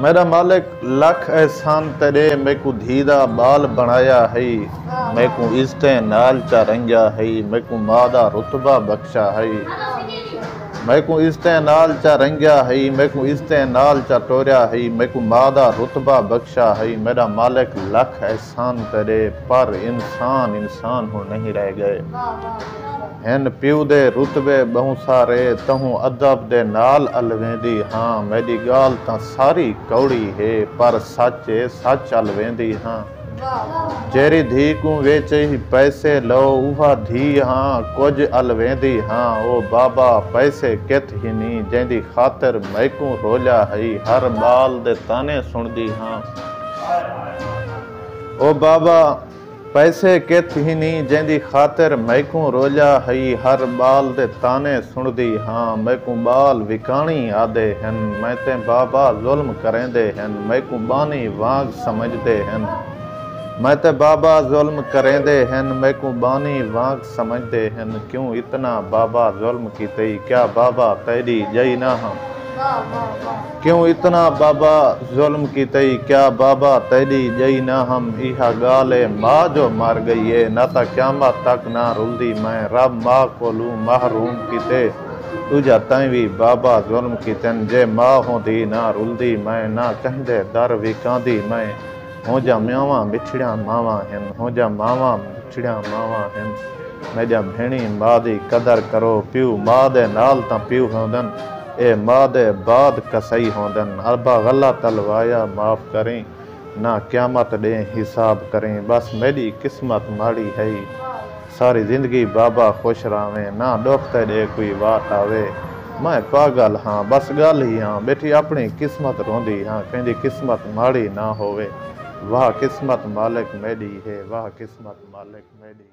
मेरा मालिक लख एहसान तेरे, मैं को धीदा बाल बनाया है, मैं को इज्जते नाल चा रंगा है, मैं को मादा रुतबा बख्शा है, मैं को इज्जते नाल चा रंगा है, मैं को इज्जते नाल चा टोरिया है, मैं को मादा रुतबा बख्शा है। मेरा मालिक लख एहसान तेरे, पर इंसान इंसान हो नहीं रह गए। हैन प्यू दे रुतबे बहु सारे, तहूं अदब दे नाल अलवेंदी हाँ। मेरी गाल तां सारी कौड़ी है, पर सच है सच अलवेंदी हाँ। जेरी धी को वेचे ही पैसे लो, उहा धी हाँ कुछ अलवेंदी हाँ। ओ बाबा पैसे किथ ही नी, जैंदी खातिर मैकू रोला है, हर बाल दे ताने सुनदी हाँ। ओ बाबा पैसे किथ ही नी, जैंदी खातिर मैकू रोला है, हर बाल दे ताने सुनदी हाँ। मैकू बाल विकाणी आदे हन, मैं ते बाबा जुल्म करेंदे हन, मैकू बानी वांग समझदे हन। मैं ते बाबा जुल्म करेंदे हन, मैकू बानी वांग समझदे हन। क्यों इतना बाबा जुल्म कीते, क्या बाबा तेरी जई ना हम। क्यों इतना बाबा जुल्म कीते, क्या बाबा तेरी जई ना हम। इहा गाले माँ जो मर गई है, ना ता क़यामत तक ना रुलदी मैं। रब माँ कोलू महरूम कीते, तुझा ताईं भी बाबा जुल्म कीतन। जे माँ होंदी ना रुलदी मैं, ना कहंदे दर विकांदी मैं। हो जा म्यावा मिठड़िया मावा हन, हो जा मावा मिठड़िया मावा हन। मेजा भेणी माँ दी कदर करो, प्यू माँ दे नाल तां प्यू होंदन, ए माँ दे बाद कसई होंदन। अबा गला तलवाया माफ़ करें, ना क़यामत दे हिसाब करें। बस मेरी किस्मत माड़ी है, सारी जिंदगी बाबा खुश रावें, ना दुख ते दे कोई वाट आवे। मैं पागल हाँ बस गल ही हाँ, बेटी अपनी किस्मत रोंदी हाँ, कहंदी किस्मत माड़ी ना होवे। वाह किस्मत मालिक मेरी है, वाह किस्मत मालिक मेरी।